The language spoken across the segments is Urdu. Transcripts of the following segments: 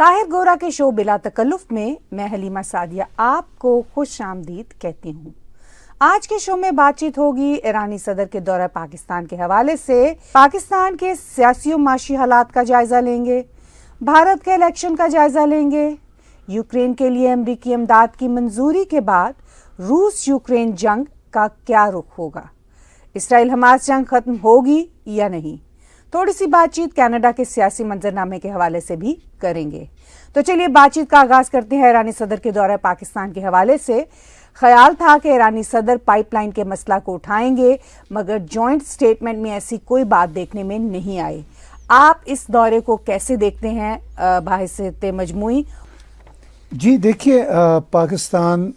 طاہر گورا کے شو بلا تکلف میں میں حلیمہ سعدیہ آپ کو خوش آمدید کہتی ہوں۔ آج کے شو میں بات چیت ہوگی ایرانی صدر کے دورہ پاکستان کے حوالے سے، پاکستان کے سیاسی و معاشی حالات کا جائزہ لیں گے، بھارت کے الیکشن کا جائزہ لیں گے، یوکرین کے لیے امریکی امداد کی منظوری کے بعد روس یوکرین جنگ کا کیا رخ ہوگا، اسرائیل حماس جنگ ختم ہوگی یا نہیں، تھوڑی سی بات چیت کینیڈا کے سیاسی منظرنامے کے حوالے سے بھی کریں گے۔ تو چلیے بات چیت کا آغاز کرتے ہیں ایرانی صدر کے دورہ پاکستان کے حوالے سے۔ خیال تھا کہ ایرانی صدر پائپ لائن کے مسئلہ کو اٹھائیں گے، مگر جوائنٹ سٹیٹمنٹ میں ایسی کوئی بات دیکھنے میں نہیں آئی۔ آپ اس دورے کو کیسے دیکھتے ہیں بحیثیت مجموعی؟ جی دیکھیے، پاکستان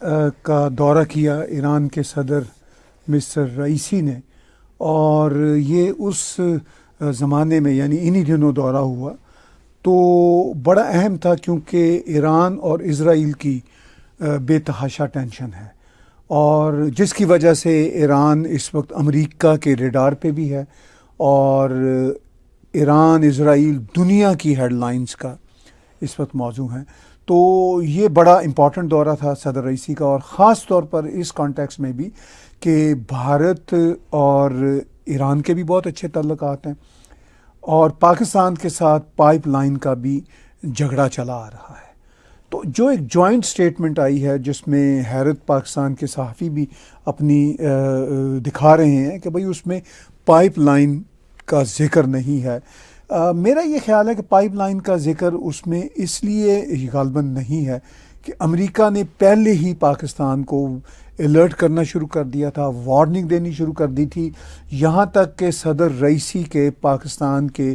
کا دورہ کیا ایران کے صدر مسٹر رئیسی نے، اور یہ اس زمانے میں یعنی انہی دنوں دورہ ہوا تو بڑا اہم تھا، کیونکہ ایران اور اسرائیل کی بے تحاشا ٹینشن ہے، اور جس کی وجہ سے ایران اس وقت امریکہ کے ریڈار پہ بھی ہے، اور ایران اسرائیل دنیا کی ہیڈ لائنز کا اس وقت موضوع ہیں۔ تو یہ بڑا امپورٹنٹ دورہ تھا صدر رئیسی کا، اور خاص طور پر اس کانٹیکس میں بھی کہ بھارت اور ایران کے بھی بہت اچھے تعلقات ہیں، اور پاکستان کے ساتھ پائپ لائن کا بھی جھگڑا چلا آ رہا ہے۔ تو جو ایک جوائنٹ سٹیٹمنٹ آئی ہے، جس میں حیرت پاکستان کے صحافی بھی اپنی دکھا رہے ہیں کہ بھئی اس میں پائپ لائن کا ذکر نہیں ہے۔ میرا یہ خیال ہے کہ پائپ لائن کا ذکر اس میں اس لیے غالباً نہیں ہے کہ امریکہ نے پہلے ہی پاکستان کو الرٹ کرنا شروع کر دیا تھا، وارننگ دینی شروع کر دی تھی، یہاں تک کہ صدر رئیسی کے پاکستان کے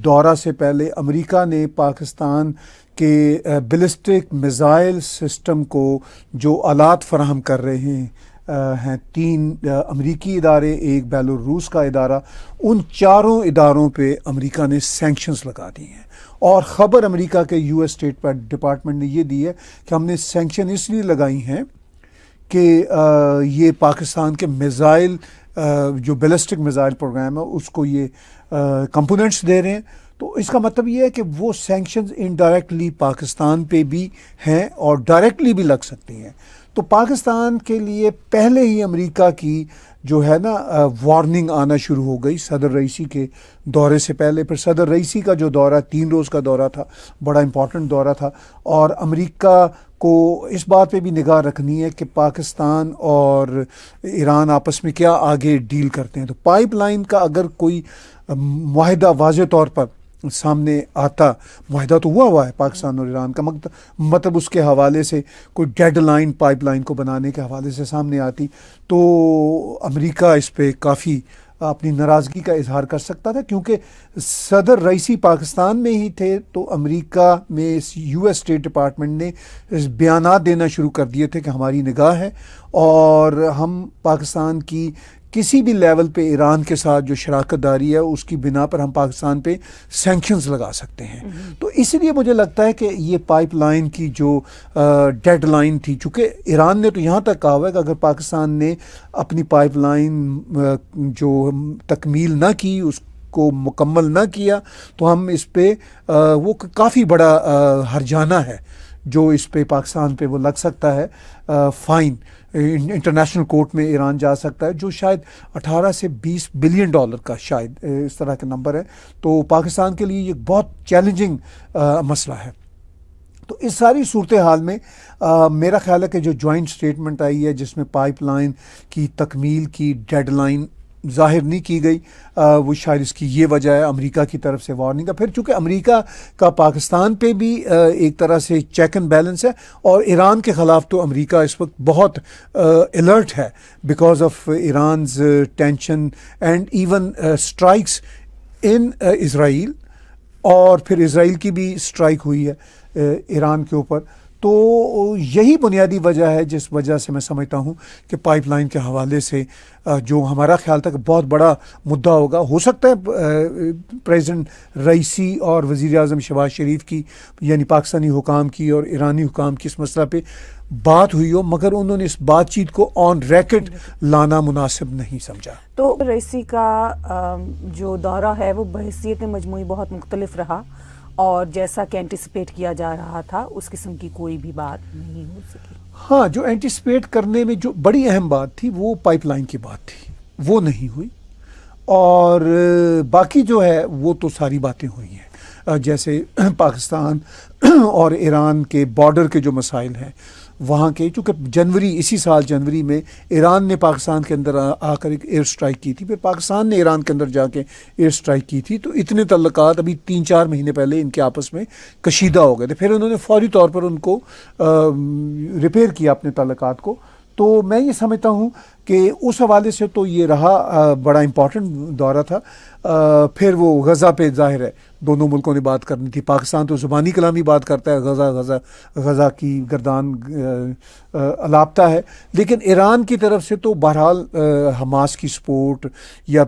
دورہ سے پہلے امریکہ نے پاکستان کے بیلسٹک میزائل سسٹم کو جو آلات فراہم کر رہے ہیں 3 امریکی ادارے، ایک بیلاروس کا ادارہ، ان چاروں اداروں پہ امریکہ نے سینکشنز لگا دی ہیں، اور خبر امریکہ کے US اسٹیٹ ڈپارٹمنٹ نے یہ دی ہے کہ ہم نے سینکشن اس لیے لگائی ہیں کہ یہ پاکستان کے میزائل جو بیلسٹک میزائل پروگرام ہے اس کو یہ کمپوننٹس دے رہے ہیں۔ تو اس کا مطلب یہ ہے کہ وہ سینکشنز انڈائریکٹلی پاکستان پہ بھی ہیں اور ڈائریکٹلی بھی لگ سکتی ہیں۔ تو پاکستان کے لیے پہلے ہی امریکہ کی جو ہے نا وارننگ آنا شروع ہو گئی صدر رئیسی کے دورے سے پہلے۔ پھر صدر رئیسی کا جو دورہ 3 روز کا دورہ تھا، بڑا امپورٹنٹ دورہ تھا، اور امریکہ کو اس بات پہ بھی نگاہ رکھنی ہے کہ پاکستان اور ایران آپس میں کیا آگے ڈیل کرتے ہیں۔ تو پائپ لائن کا اگر کوئی معاہدہ واضح طور پر سامنے آتا، معاہدہ تو ہوا ہے پاکستان اور ایران کا، مطلب اس کے حوالے سے کوئی ڈیڈ لائن پائپ لائن کو بنانے کے حوالے سے سامنے آتی، تو امریکہ اس پہ کافی اپنی ناراضگی کا اظہار کر سکتا تھا، کیونکہ صدر رئیسی پاکستان میں ہی تھے تو امریکہ میں US اسٹیٹ ڈپارٹمنٹ نے بیانات دینا شروع کر دیے تھے کہ ہماری نگاہ ہے، اور ہم پاکستان کی کسی بھی لیول پہ ایران کے ساتھ جو شراکت داری ہے اس کی بنا پر ہم پاکستان پہ سینکشنز لگا سکتے ہیں۔ تو اس لیے مجھے لگتا ہے کہ یہ پائپ لائن کی جو ڈیڈ لائن تھی، چونکہ ایران نے تو یہاں تک کہا ہوا ہے کہ اگر پاکستان نے اپنی پائپ لائن جو تکمیل نہ کی، اس کو مکمل نہ کیا، تو ہم اس پہ وہ کافی بڑا ہرجانہ ہے جو اس پہ پاکستان پہ وہ لگ سکتا ہے، فائن انٹرنیشنل کورٹ میں ایران جا سکتا ہے، جو شاید 18 سے 20 بلین ڈالر کا شاید اس طرح کا نمبر ہے۔ تو پاکستان کے لیے یہ بہت چیلنجنگ مسئلہ ہے۔ تو اس ساری صورتحال میں میرا خیال ہے کہ جو جوائنٹ سٹیٹمنٹ آئی ہے، جس میں پائپ لائن کی تکمیل کی ڈیڈ لائن ظاہر نہیں کی گئی، وہ شاید اس کی یہ وجہ ہے امریکہ کی طرف سے وارننگ کا۔ پھر چونکہ امریکہ کا پاکستان پہ بھی ایک طرح سے چیک اینڈ بیلنس ہے، اور ایران کے خلاف تو امریکہ اس وقت بہت الرٹ ہے because of Iran's tension and even strikes in Israel, اور پھر اسرائیل کی بھی اسٹرائک ہوئی ہے ایران کے اوپر۔ تو یہی بنیادی وجہ ہے جس وجہ سے میں سمجھتا ہوں کہ پائپ لائن کے حوالے سے جو ہمارا خیال تھا کہ بہت بڑا مدعا ہوگا، ہو سکتا ہے پریزیڈنٹ رئیسی اور وزیر اعظم شہباز شریف کی یعنی پاکستانی حکام کی اور ایرانی حکام کی اس مسئلہ پہ بات ہوئی ہو، مگر انہوں نے اس بات چیت کو آن ریکارڈ لانا مناسب نہیں سمجھا۔ تو رئیسی کا جو دورہ ہے وہ بحیثیت مجموعی بہت مختلف رہا، اور جیسا کہ اینٹیسپیٹ کیا جا رہا تھا اس قسم کی کوئی بھی بات نہیں ہو سکی. ہاں، جو اینٹیسپیٹ کرنے میں جو بڑی اہم بات تھی وہ پائپ لائن کی بات تھی، وہ نہیں ہوئی. اور باقی جو ہے وہ تو ساری باتیں ہوئی ہیں، جیسے پاکستان اور ایران کے بارڈر کے جو مسائل ہیں وہاں کے، چونکہ اسی سال جنوری میں ایران نے پاکستان کے اندر آ کر ایک ایئر سٹرائک کی تھی، پھر پاکستان نے ایران کے اندر جا کے ایئر سٹرائک کی تھی، تو اتنے تعلقات ابھی 3-4 مہینے پہلے ان کے آپس میں کشیدہ ہو گئے تھے. پھر انہوں نے فوری طور پر ان کو ریپیئر کیا اپنے تعلقات کو. تو میں یہ سمجھتا ہوں کہ اس حوالے سے تو یہ رہا بڑا امپورٹنٹ دورہ تھا. پھر وہ غزہ پہ ظاہر ہے دونوں ملکوں نے بات کرنی تھی. پاکستان تو زبانی کلامی بات کرتا ہے، غزہ کی گردان الاپتا ہے، لیکن ایران کی طرف سے تو بہرحال حماس کی سپورٹ یا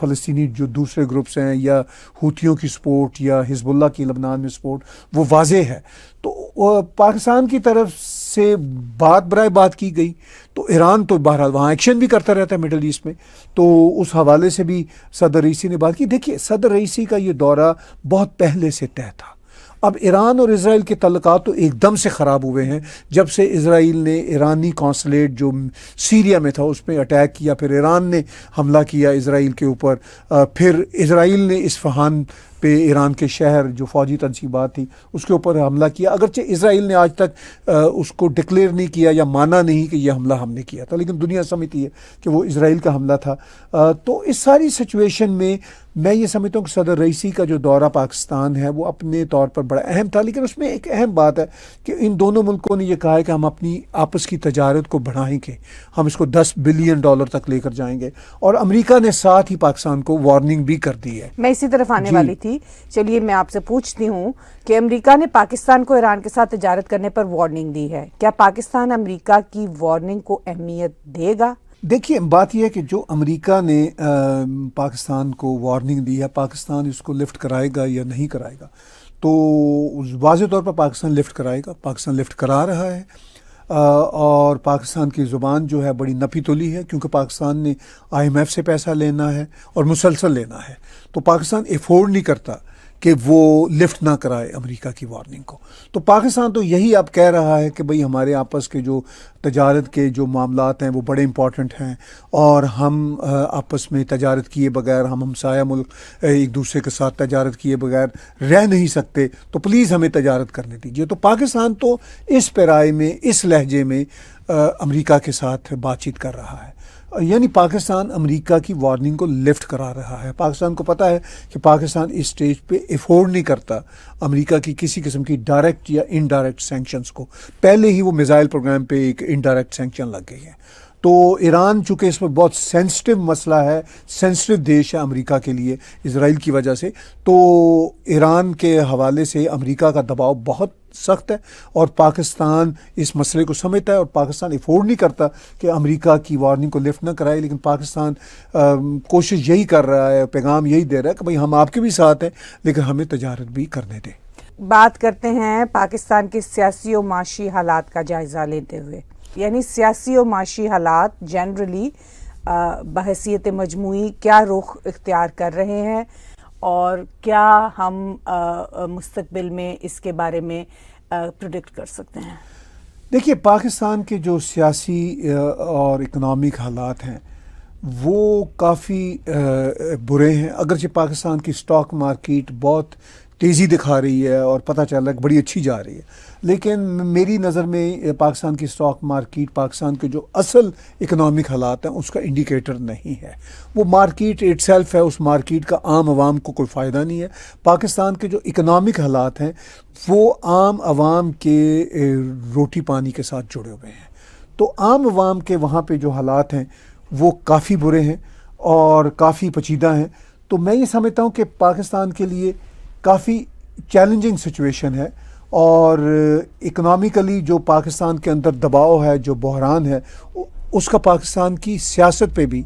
فلسطینی جو دوسرے گروپس ہیں یا حوتھیوں کی سپورٹ یا حزب اللہ کی لبنان میں سپورٹ وہ واضح ہے. تو پاکستان کی طرف سے بات برائے بات کی گئی، تو ایران تو بہرحال وہاں ایکشن بھی کرتا رہتا ہے مڈل ایسٹ میں، تو اس حوالے سے بھی صدر رئیسی نے بات کی. دیکھیے، صدر رئیسی کا یہ دورہ بہت پہلے سے طے تھا. اب ایران اور اسرائیل کے تعلقات تو ایک دم سے خراب ہوئے ہیں جب سے اسرائیل نے ایرانی قونصلیٹ جو سیریا میں تھا اس پہ اٹیک کیا، پھر ایران نے حملہ کیا اسرائیل کے اوپر، پھر اسرائیل نے اصفہان پہ ایران کے شہر جو فوجی تنصیبات تھی اس کے اوپر حملہ کیا. اگرچہ اسرائیل نے آج تک اس کو ڈکلیئر نہیں کیا یا مانا نہیں کہ یہ حملہ ہم نے کیا تھا، لیکن دنیا سمجھتی ہے کہ وہ اسرائیل کا حملہ تھا. تو اس ساری سچویشن میں یہ سمجھتا ہوں کہ صدر رئیسی کا جو دورہ پاکستان ہے وہ اپنے طور پر بڑا اہم تھا، لیکن اس میں ایک اہم بات ہے کہ ان دونوں ملکوں نے یہ کہا ہے کہ ہم اپنی آپس کی تجارت کو بڑھائیں گے، ہم اس کو $10 بلین تک لے کر جائیں گے. اور امریکہ نے ساتھ ہی پاکستان کو وارننگ بھی کر دی ہے. میں اسی طرف آنے والی تھی. چلیے میں آپ سے پوچھتی ہوں کہ امریکہ نے پاکستان کو ایران کے ساتھ تجارت کرنے پر وارننگ دی ہے، کیا پاکستان امریکہ کی وارننگ کو اہمیت دے گا؟ دیکھیے، بات یہ ہے کہ جو امریکہ نے پاکستان کو وارننگ دی ہے، پاکستان اس کو لفٹ کرائے گا یا نہیں کرائے گا، تو واضح طور پر پاکستان لفٹ کرائے گا. پاکستان لفٹ کرا رہا ہے، اور پاکستان کی زبان جو ہے بڑی نپی تلی ہے، کیونکہ پاکستان نے IMF سے پیسہ لینا ہے اور مسلسل لینا ہے. تو پاکستان افورڈ نہیں کرتا کہ وہ لفٹ نہ کرائے امریکہ کی وارننگ کو. تو پاکستان تو یہی اب کہہ رہا ہے کہ بھئی ہمارے آپس کے جو تجارت کے جو معاملات ہیں وہ بڑے امپورٹنٹ ہیں، اور ہم آپس میں تجارت کیے بغیر، ہم ہمسایہ ملک ایک دوسرے کے ساتھ تجارت کیے بغیر رہ نہیں سکتے، تو پلیز ہمیں تجارت کرنے دیجیے. تو پاکستان تو اس پیرائے میں، اس لہجے میں امریکہ کے ساتھ بات چیت کر رہا ہے. یعنی پاکستان امریکہ کی وارننگ کو لفٹ کرا رہا ہے. پاکستان کو پتہ ہے کہ پاکستان اس سٹیج پہ افورڈ نہیں کرتا امریکہ کی کسی قسم کی ڈائریکٹ یا انڈائریکٹ سینکشنز کو. پہلے ہی وہ میزائل پروگرام پہ ایک انڈائریکٹ سینکشن لگ گئی ہے. تو ایران چونکہ اس میں بہت سینسٹیو مسئلہ ہے، سینسٹیو دیش ہے امریکہ کے لیے اسرائیل کی وجہ سے، تو ایران کے حوالے سے امریکہ کا دباؤ بہت سخت ہے، اور پاکستان اس مسئلے کو سمجھتا ہے، اور پاکستان افورڈ نہیں کرتا کہ امریکہ کی وارننگ کو لفٹ نہ کرائے. لیکن پاکستان کوشش یہی کر رہا ہے، پیغام یہی دے رہا ہے کہ بھئی ہم آپ کے بھی ساتھ ہیں، لیکن ہمیں تجارت بھی کرنے دیں. بات کرتے ہیں پاکستان کے سیاسی و معاشی حالات کا جائزہ لیتے ہوئے. یعنی سیاسی و معاشی حالات جنرلی بحیثیت مجموعی کیا رخ اختیار کر رہے ہیں، اور کیا ہم مستقبل میں اس کے بارے میں پریڈکٹ کر سکتے ہیں؟ دیکھیے، پاکستان کے جو سیاسی اور اکنامک حالات ہیں وہ کافی برے ہیں. اگرچہ پاکستان کی سٹاک مارکیٹ بہت تیزی دکھا رہی ہے اور پتہ چل رہا ہے کہ بڑی اچھی جا رہی ہے، لیکن میری نظر میں پاکستان کی سٹاک مارکیٹ پاکستان کے جو اصل اکنامک حالات ہیں اس کا انڈیکیٹر نہیں ہے. وہ مارکیٹ اٹ سیلف ہے، اس مارکیٹ کا عام عوام کو کوئی فائدہ نہیں ہے. پاکستان کے جو اکنامک حالات ہیں وہ عام عوام کے روٹی پانی کے ساتھ جڑے ہوئے ہیں. تو عام عوام کے وہاں پہ جو حالات ہیں وہ کافی برے ہیں اور کافی پیچیدہ ہیں. تو میں یہ سمجھتا ہوں کہ پاکستان کے لیے کافی چیلنجنگ سچویشن ہے، اور اکنامیکلی جو پاکستان کے اندر دباؤ ہے، جو بحران ہے، اس کا پاکستان کی سیاست پہ بھی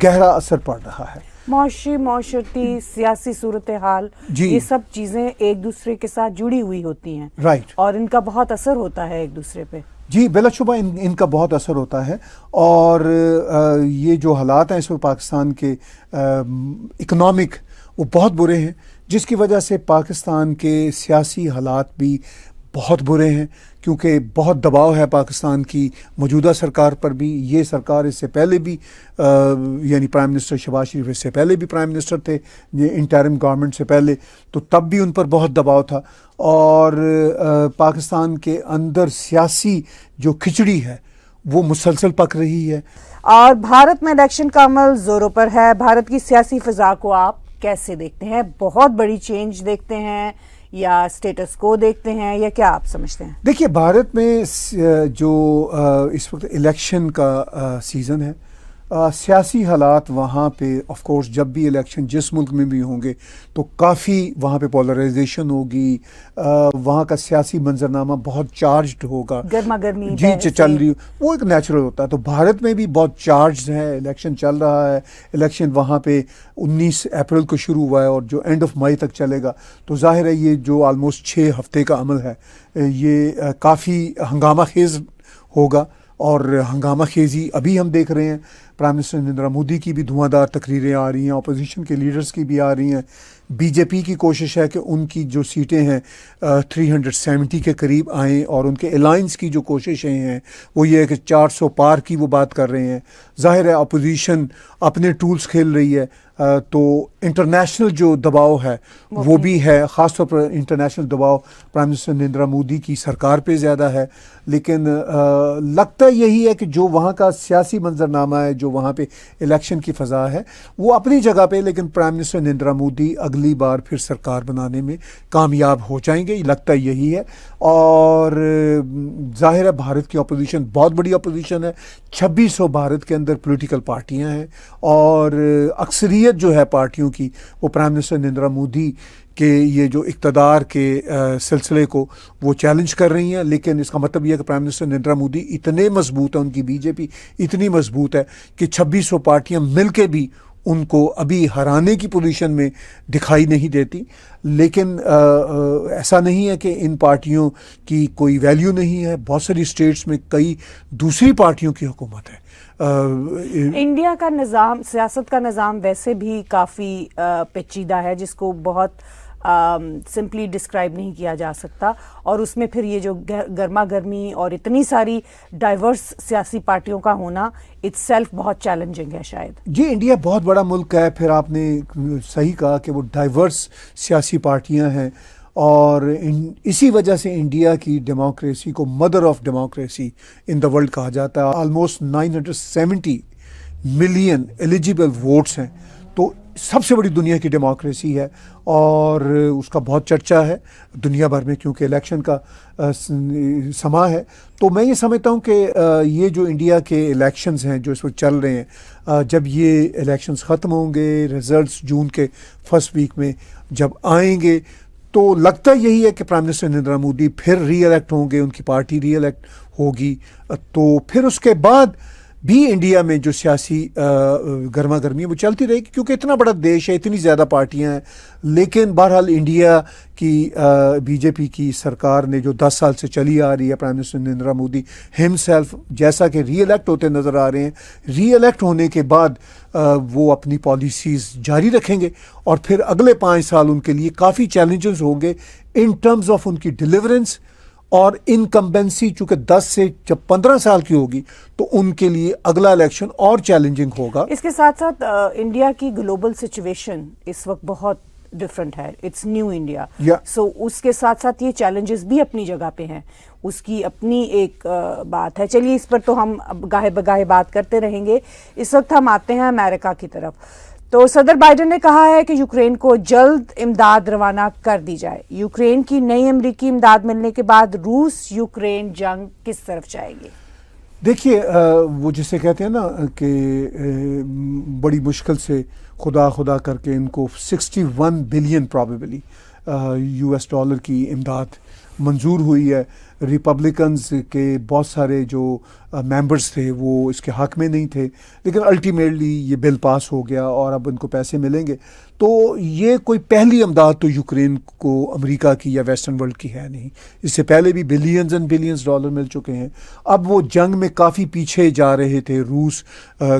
گہرا اثر پڑ رہا ہے. معاشرتی سیاسی صورتحال، یہ سب چیزیں ایک دوسرے کے ساتھ جڑی ہوئی ہوتی ہیں، رائٹ، اور ان کا بہت اثر ہوتا ہے ایک دوسرے پہ. جی بلا شبہ ان کا بہت اثر ہوتا ہے. اور یہ جو حالات ہیں اس میں پاکستان کے اکنامک وہ بہت برے ہیں. جس کی وجہ سے پاکستان کے سیاسی حالات بھی بہت برے ہیں، کیونکہ بہت دباؤ ہے پاکستان کی موجودہ سرکار پر بھی. یہ سرکار اس سے پہلے بھی یعنی پرائم منسٹر شہباز شریف اس سے پہلے بھی پرائم منسٹر تھے، یہ انٹرم گورنمنٹ سے پہلے، تو تب بھی ان پر بہت دباؤ تھا. اور پاکستان کے اندر سیاسی جو کھچڑی ہے وہ مسلسل پک رہی ہے. اور بھارت میں الیکشن کا عمل زوروں پر ہے. بھارت کی سیاسی فضا کو آپ کیسے دیکھتے ہیں؟ بہت بڑی چینج دیکھتے ہیں یا سٹیٹس کو دیکھتے ہیں، یا کیا آپ سمجھتے ہیں؟ دیکھیے، بھارت میں جو اس وقت الیکشن کا سیزن ہے، سیاسی حالات وہاں پہ آف کورس جب بھی الیکشن جس ملک میں بھی ہوں گے تو کافی وہاں پہ پولرائزیشن ہوگی، وہاں کا سیاسی منظرنامہ بہت چارجڈ ہوگا، گرما گرمی جی چل رہی، وہ ایک نیچرل ہوتا ہے. تو بھارت میں بھی بہت چارجڈ ہے، الیکشن چل رہا ہے. الیکشن وہاں پہ 19 اپریل کو شروع ہوا ہے اور جو اینڈ آف مئی تک چلے گا. تو ظاہر ہے یہ جو آلموسٹ 6 ہفتے کا عمل ہے یہ کافی ہنگامہ خیز ہوگا. اور ہنگامہ خیزی ابھی ہم دیکھ رہے ہیں، پرائم منسٹر نریندر مودی کی بھی دھواں دار تقریریں آ رہی ہیں، اپوزیشن کے لیڈرز کی بھی آ رہی ہیں. بی جے پی کی کوشش ہے کہ ان کی جو سیٹیں ہیں 370 کے قریب آئیں، اور ان کے الائنس کی جو کوششیں ہیں وہ یہ ہے کہ 400 پار کی وہ بات کر رہے ہیں. ظاہر ہے اپوزیشن اپنے ٹولز کھیل رہی ہے. تو انٹرنیشنل جو دباؤ ہے وہ بھی ہے، خاص طور پر انٹرنیشنل دباؤ پرائم منسٹر نریندر مودی کی سرکار پہ زیادہ ہے. لیکن لگتا یہی ہے کہ جو وہاں کا سیاسی منظرنامہ ہے، جو وہاں پہ الیکشن کی فضا ہے وہ اپنی جگہ پہ، لیکن پرائم منسٹر نریندر مودی اگلی بار پھر سرکار بنانے میں کامیاب ہو جائیں گے، لگتا یہی ہے. اور ظاہر ہے بھارت کی اپوزیشن بہت بڑی اپوزیشن ہے. 2600 بھارت کے اندر پولیٹیکل پارٹیاں ہیں، اور اکثریت جو ہے پارٹیوں کی وہ پرائم منسٹر نریندر مودی کہ یہ جو اقتدار کے سلسلے کو وہ چیلنج کر رہی ہیں. لیکن اس کا مطلب یہ ہے کہ پرائم منسٹر نریندر مودی اتنے مضبوط ہیں، ان کی بی جے پی اتنی مضبوط ہے کہ 2600 پارٹیاں مل کے بھی ان کو ابھی ہرانے کی پوزیشن میں دکھائی نہیں دیتی. لیکن ایسا نہیں ہے کہ ان پارٹیوں کی کوئی ویلیو نہیں ہے. بہت ساری اسٹیٹس میں کئی دوسری پارٹیوں کی حکومت ہے. انڈیا کا نظام، سیاست کا نظام ویسے بھی کافی پیچیدہ ہے، جس کو بہت سمپلی ڈسکرائب نہیں کیا جا سکتا. اور اس میں پھر یہ جو گرما گرمی اور اتنی ساری ڈائیورس سیاسی پارٹیوں کا ہونا اٹ سیلف بہت چیلنجنگ ہے شاید. جی، انڈیا بہت بڑا ملک ہے. پھر آپ نے صحیح کہا کہ وہ ڈائیورس سیاسی پارٹیاں ہیں، اور اسی وجہ سے انڈیا کی ڈیموکریسی کو mother of democracy in the world کہا جاتا ہے. آلموسٹ 970 ملین ایلیجیبل ووٹس ہیں، تو سب سے بڑی دنیا کی ڈیموکریسی ہے. اور اس کا بہت چرچا ہے دنیا بھر میں، کیونکہ الیکشن کا سما ہے. تو میں یہ سمجھتا ہوں کہ یہ جو انڈیا کے الیکشنز ہیں جو اس وقت چل رہے ہیں، جب یہ الیکشنز ختم ہوں گے، ریزلٹس جون کے فرسٹ ویک میں جب آئیں گے، تو لگتا یہی ہے کہ پرائم منسٹر نریندر مودی پھر ری الیکٹ ہوں گے، ان کی پارٹی ری الیکٹ ہوگی. تو پھر اس کے بعد بھی انڈیا میں جو سیاسی گرما گرمی ہے وہ چلتی رہے گی، کیونکہ اتنا بڑا دیش ہے، اتنی زیادہ پارٹیاں ہیں. لیکن بہرحال انڈیا کی بی جے پی کی سرکار نے جو 10 سال سے چلی آ رہی ہے، پرائم منسٹر نریندر مودی ہم سیلف جیسا کہ ری الیکٹ ہوتے نظر آ رہے ہیں، ری الیکٹ ہونے کے بعد وہ اپنی پالیسیز جاری رکھیں گے. اور پھر اگلے 5 سال ان کے لیے کافی چیلنجز ہوں گے ان ٹرمز آف ان کی ڈیلیورنس اور انکمبنسی. چونکہ 10 سے جب 15 سال کی ہوگی تو ان کے لیے اگلا الیکشن اور چیلنجنگ ہوگا. اس کے ساتھ ساتھ انڈیا کی گلوبل سچویشن اس وقت بہت ڈفرینٹ ہے، اٹس نیو انڈیا. سو اس کے ساتھ ساتھ یہ چیلنجز بھی اپنی جگہ پہ ہیں، اس کی اپنی ایک بات ہے. چلیے اس پر تو ہم گاہے بگاہے بات کرتے رہیں گے. اس وقت ہم آتے ہیں امریکہ کی طرف. تو صدر بائیڈن نے کہا ہے کہ یوکرین کو جلد امداد روانہ کر دی جائے. یوکرین کی نئی امریکی امداد ملنے کے بعد روس یوکرین جنگ کس طرف جائے گی؟ دیکھیے، وہ جسے کہتے ہیں نا کہ بڑی مشکل سے خدا خدا کر کے ان کو 61 بلین پرابیبلی US ڈالر کی امداد منظور ہوئی ہے. ریپبلکنز کے بہت سارے جو ممبرز تھے وہ اس کے حق میں نہیں تھے، لیکن الٹیمیٹلی یہ بل پاس ہو گیا اور اب ان کو پیسے ملیں گے. تو یہ کوئی پہلی امداد تو یوکرین کو امریکہ کی یا ویسٹرن ورلڈ کی ہے نہیں. اس سے پہلے بھی بلینز اینڈ بلینز ڈالر مل چکے ہیں. اب وہ جنگ میں کافی پیچھے جا رہے تھے، روس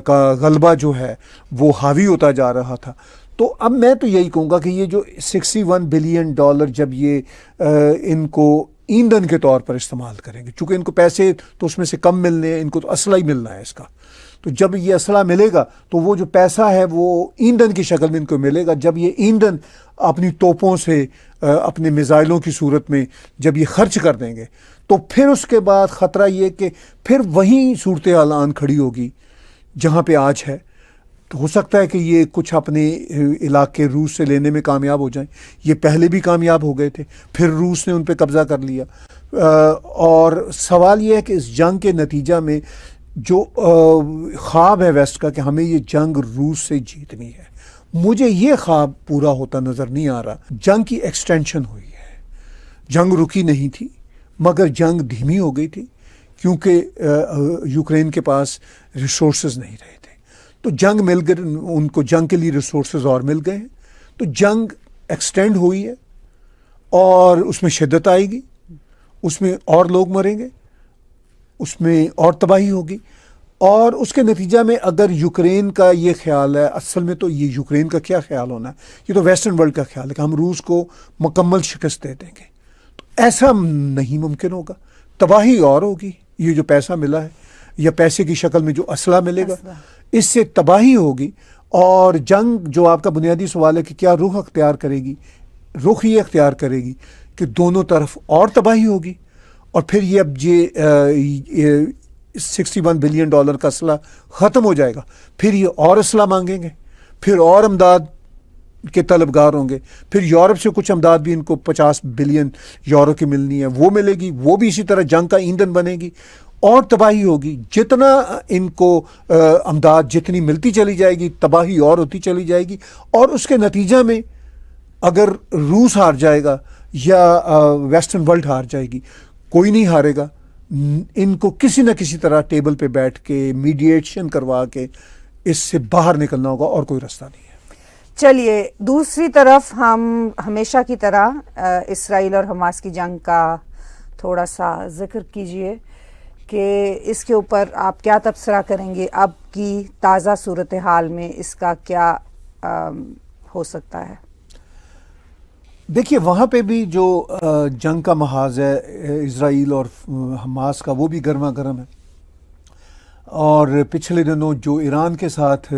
کا غلبہ جو ہے وہ حاوی ہوتا جا رہا تھا. تو اب میں تو یہی کہوں گا کہ یہ جو $61 بلین جب یہ ان کو ایندھن کے طور پر استعمال کریں گے، چونکہ ان کو پیسے تو اس میں سے کم ملنے ہیں، ان کو تو اسلحہ ہی ملنا ہے اس کا، تو جب یہ اسلحہ ملے گا تو وہ جو پیسہ ہے وہ ایندھن کی شکل میں ان کو ملے گا. جب یہ ایندھن اپنی توپوں سے اپنے میزائلوں کی صورت میں جب یہ خرچ کر دیں گے تو پھر اس کے بعد خطرہ یہ کہ پھر وہیں صورتحال آن کھڑی ہوگی جہاں پہ آج ہے. تو ہو سکتا ہے کہ یہ کچھ اپنے علاقے روس سے لینے میں کامیاب ہو جائیں. یہ پہلے بھی کامیاب ہو گئے تھے، پھر روس نے ان پہ قبضہ کر لیا. اور سوال یہ ہے کہ اس جنگ کے نتیجہ میں جو خواب ہے ویسٹ کا کہ ہمیں یہ جنگ روس سے جیتنی ہے، مجھے یہ خواب پورا ہوتا نظر نہیں آ رہا. جنگ کی ایکسٹینشن ہوئی ہے، جنگ رکی نہیں تھی مگر جنگ دھیمی ہو گئی تھی کیونکہ یوکرین کے پاس ریسورسز نہیں رہے تھے. تو جنگ مل گئے، ان کو جنگ کے لیے ریسورسز اور مل گئے ہیں، تو جنگ ایکسٹینڈ ہوئی ہے اور اس میں شدت آئے گی، اس میں اور لوگ مریں گے، اس میں اور تباہی ہوگی. اور اس کے نتیجہ میں اگر یوکرین کا یہ خیال ہے، اصل میں تو یہ یوکرین کا کیا خیال ہونا ہے، یہ تو ویسٹرن ورلڈ کا خیال ہے کہ ہم روس کو مکمل شکست دے دیں گے. تو ایسا نہیں ممکن ہوگا، تباہی اور ہوگی. یہ جو پیسہ ملا ہے یا پیسے کی شکل میں جو اسلحہ ملے گا اس سے تباہی ہوگی. اور جنگ جو آپ کا بنیادی سوال ہے کہ کیا رخ اختیار کرے گی، رخ یہ اختیار کرے گی کہ دونوں طرف اور تباہی ہوگی. اور پھر یہ اب یہ $61 بلین کا اسلحہ ختم ہو جائے گا، پھر یہ اور اسلحہ مانگیں گے، پھر اور امداد کے طلبگار ہوں گے. پھر یورپ سے کچھ امداد بھی ان کو $50 بلین کی ملنی ہے، وہ ملے گی، وہ بھی اسی طرح جنگ کا ایندھن بنے گی اور تباہی ہوگی. جتنا ان کو امداد جتنی ملتی چلی جائے گی تباہی اور ہوتی چلی جائے گی. اور اس کے نتیجہ میں اگر روس ہار جائے گا یا ویسٹرن ورلڈ ہار جائے گی، کوئی نہیں ہارے گا. ان کو کسی نہ کسی طرح ٹیبل پہ بیٹھ کے میڈییشن کروا کے اس سے باہر نکلنا ہوگا، اور کوئی راستہ نہیں ہے. چلیے دوسری طرف ہم ہمیشہ کی طرح اسرائیل اور حماس کی جنگ کا تھوڑا سا ذکر کیجئے کہ اس کے اوپر آپ کیا تبصرہ کریں گے؟ اب کی تازہ صورتحال میں اس کا کیا ہو سکتا ہے؟ دیکھیے وہاں پہ بھی جو جنگ کا محاذ ہے اسرائیل اور حماس کا، وہ بھی گرما گرم ہے. اور پچھلے دنوں جو ایران کے ساتھ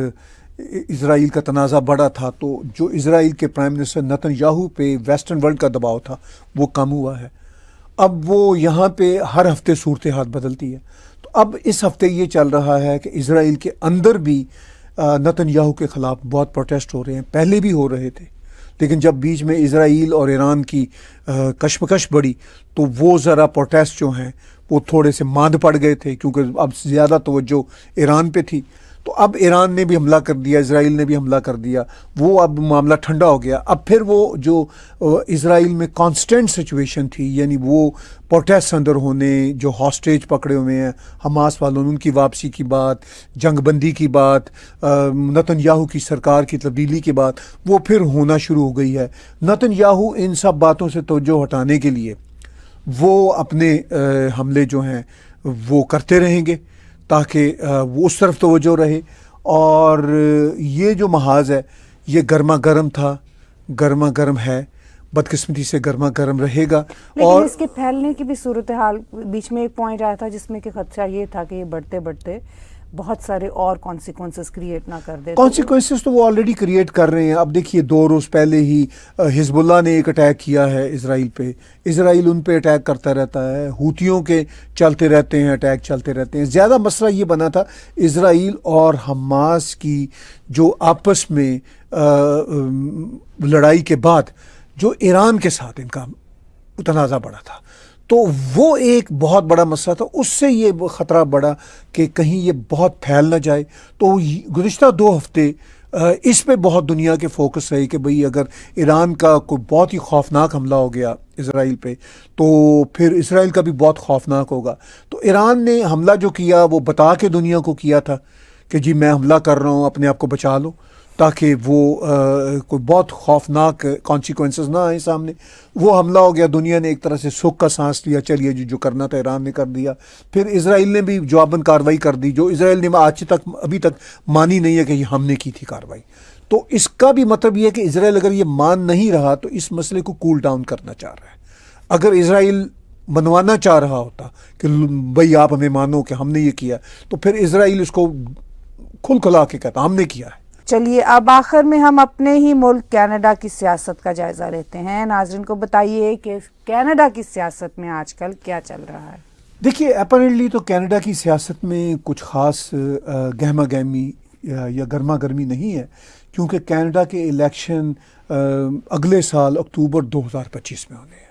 اسرائیل کا تنازع بڑھا تھا، تو جو اسرائیل کے پرائم منسٹر نتن یاہو پہ ویسٹرن ورلڈ کا دباؤ تھا وہ کم ہوا ہے. اب وہ یہاں پہ ہر ہفتے صورتحال بدلتی ہے. تو اب اس ہفتے یہ چل رہا ہے کہ اسرائیل کے اندر بھی نتن یاہو کے خلاف بہت پروٹیسٹ ہو رہے ہیں، پہلے بھی ہو رہے تھے، لیکن جب بیچ میں اسرائیل اور ایران کی کشمکش بڑھی تو وہ ذرا پروٹیسٹ جو ہیں وہ تھوڑے سے ماند پڑ گئے تھے، کیونکہ اب زیادہ توجہ ایران پہ تھی. تو اب ایران نے بھی حملہ کر دیا، اسرائیل نے بھی حملہ کر دیا، وہ اب معاملہ ٹھنڈا ہو گیا. اب پھر وہ جو اسرائیل میں کانسٹنٹ سچویشن تھی، یعنی وہ پروٹیسٹ اندر ہونے، جو ہاسٹیج پکڑے ہوئے ہیں حماس والوں نے، ان کی واپسی کی بات، جنگ بندی کی بات، نتن یاہو کی سرکار کی تبدیلی کی بات، وہ پھر ہونا شروع ہو گئی ہے. نتن یاہو ان سب باتوں سے توجہ ہٹانے کے لیے وہ اپنے حملے جو ہیں وہ کرتے رہیں گے تاکہ وہ اس طرف توجہ رہے. اور یہ جو محاذ ہے یہ گرما گرم تھا، گرما گرم ہے، بدقسمتی سے گرما گرم رہے گا. لیکن اور اس کے پھیلنے کی بھی صورتحال، بیچ میں ایک پوائنٹ آیا تھا جس میں کہ خدشہ یہ تھا کہ یہ بڑھتے بڑھتے بہت سارے اور کانسیکوینسز کریٹ نہ کر دے. کانسیکوینسز تو وہ آلریڈی کریٹ کر رہے ہیں. اب دیکھیے 2 روز پہلے ہی حزب اللہ نے ایک اٹیک کیا ہے اسرائیل پہ، اسرائیل ان پہ اٹیک کرتا رہتا ہے، ہوتیوں کے چلتے رہتے ہیں، اٹیک چلتے رہتے ہیں. زیادہ مسئلہ یہ بنا تھا اسرائیل اور حماس کی جو آپس میں لڑائی کے بعد جو ایران کے ساتھ ان کا تنازع بڑھا تھا، تو وہ ایک بہت بڑا مسئلہ تھا. اس سے یہ خطرہ بڑھا کہ کہیں یہ بہت پھیل نہ جائے. تو گزشتہ 2 ہفتے اس پہ بہت دنیا کے فوکس رہی کہ بھئی اگر ایران کا کوئی بہت ہی خوفناک حملہ ہو گیا اسرائیل پہ تو پھر اسرائیل کا بھی بہت خوفناک ہوگا. تو ایران نے حملہ جو کیا وہ بتا کے دنیا کو کیا تھا کہ جی میں حملہ کر رہا ہوں، اپنے آپ کو بچا لو، تاکہ وہ کوئی بہت خوفناک کانسیکوینسز نہ آئیں سامنے. وہ حملہ ہو گیا، دنیا نے ایک طرح سے سکھ کا سانس لیا، چلیے جی جو کرنا تھا ایران نے کر دیا. پھر اسرائیل نے بھی جواباً کارروائی کر دی، جو اسرائیل نے ابھی تک مانی نہیں ہے کہ یہ ہم نے کی تھی کارروائی. تو اس کا بھی مطلب یہ ہے کہ اسرائیل اگر یہ مان نہیں رہا تو اس مسئلے کو کول ڈاؤن کرنا چاہ رہا ہے. اگر اسرائیل منوانا چاہ رہا ہوتا کہ بھئی آپ ہمیں مانو کہ ہم نے یہ کیا، تو پھر اسرائیل اس کو کھل کھلا کے کہتا ہم نے کیا ہے. چلیے اب آخر میں ہم اپنے ہی ملک کینیڈا کی سیاست کا جائزہ لیتے ہیں. ناظرین کو بتائیے کہ کینیڈا کی سیاست میں آج کل کیا چل رہا ہے. دیکھیے اپیرنٹلی تو کینیڈا کی سیاست میں کچھ خاص گہما گہمی یا گرما گرمی نہیں ہے، کیونکہ کینیڈا کے الیکشن اگلے سال اکتوبر 2025 میں ہونے ہیں،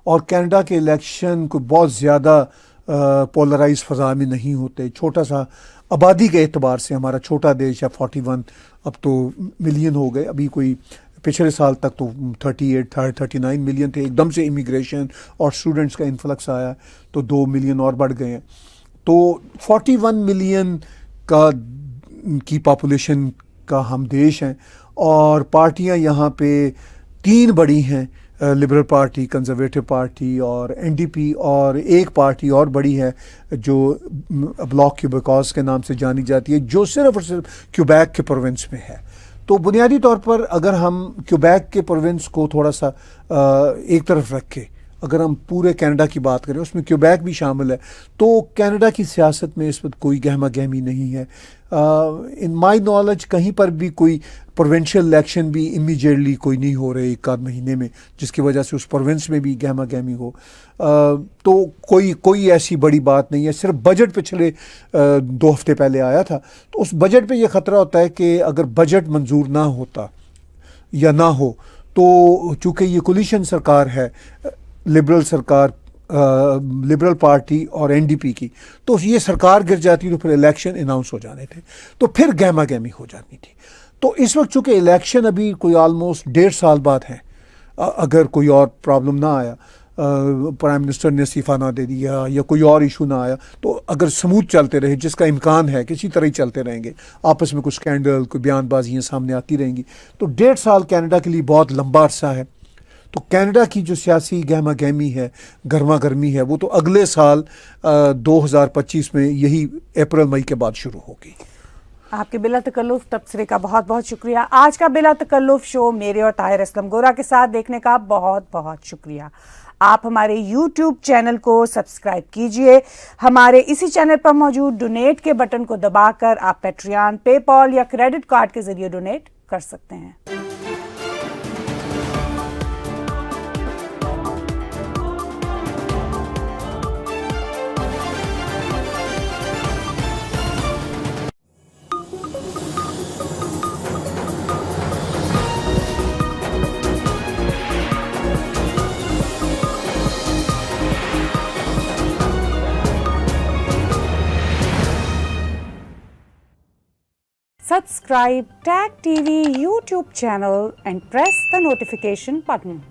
اور کینیڈا کے الیکشن کو بہت زیادہ پولرائز فضا میں نہیں ہوتے. چھوٹا سا آبادی کے اعتبار سے ہمارا چھوٹا دیش ہے، 41 اب تو ملین ہو گئے. ابھی کوئی پچھلے سال تک تو 39 ملین تھے. ایک دم سے امیگریشن اور اسٹوڈنٹس کا انفلکس آیا تو 2 ملین اور بڑھ گئے ہیں. تو 41 ملین کی پاپولیشن کا ہم دیش ہیں، اور پارٹیاں یہاں پہ 3 بڑی ہیں، لبرل پارٹی، کنزرویٹو پارٹی اور NDP، اور ایک پارٹی اور بڑی ہے جو بلاک کیوبیکوز کے نام سے جانی جاتی ہے، جو صرف اور صرف کیوبیک کے پروونس میں ہے. تو بنیادی طور پر اگر ہم کیوبیک کے پروونس کو تھوڑا سا ایک طرف رکھ کے اگر ہم پورے کینیڈا کی بات کریں، اس میں کیوبیک بھی شامل ہے، تو کینیڈا کی سیاست میں اس وقت کوئی گہما گہمی نہیں ہے. ان مائی نالج کہیں پر بھی کوئی پروونشل الیکشن بھی امیجیٹلی کوئی نہیں ہو رہے 1 آدھ مہینے میں، جس کی وجہ سے اس پروونس میں بھی گہما گہمی ہو. تو کوئی ایسی بڑی بات نہیں ہے. صرف بجٹ پچھلے 2 ہفتے پہلے آیا تھا، تو اس بجٹ پہ یہ خطرہ ہوتا ہے کہ اگر بجٹ منظور نہ ہوتا یا نہ ہو، تو چونکہ یہ کولیشن سرکار ہے، لبرل سرکار، لبرل پارٹی اور NDP کی، تو یہ سرکار گر جاتی تو پھر الیکشن اناؤنس ہو جانے تھے، تو پھر گہما گہمی ہو جانی تھی. تو اس وقت چونکہ الیکشن ابھی کوئی آلموسٹ 1.5 سال بعد ہے، اگر کوئی اور پرابلم نہ آیا، پرائم منسٹر نے استعفیٰ نہ دے دیا یا کوئی اور ایشو نہ آیا، تو اگر سموتھ چلتے رہے، جس کا امکان ہے کسی طرح ہی چلتے رہیں گے، آپس میں کچھ سکینڈل، کوئی بیان بازیاں سامنے آتی رہیں گی، تو 1.5 سال کینیڈا کے لیے بہت لمبا عرصہ ہے. تو کینیڈا کی جو سیاسی گہما گہمی ہے، گرما گرمی ہے، وہ تو اگلے سال 2025 میں یہی اپریل مئی کے بعد شروع ہوگی. آپ کے بلا تکلف تبصرے کا بہت بہت شکریہ. آج کا بلا تکلف شو میرے اور طاہر اسلم گورا کے ساتھ دیکھنے کا بہت بہت شکریہ. آپ ہمارے YouTube چینل کو سبسکرائب کیجئے. ہمارے اسی چینل پر موجود ڈونیٹ کے بٹن کو دبا کر آپ پیٹریان، پے پال یا کریڈٹ کارڈ کے ذریعے ڈونیٹ کر سکتے ہیں. Subscribe TAG TV YouTube channel and press the notification button.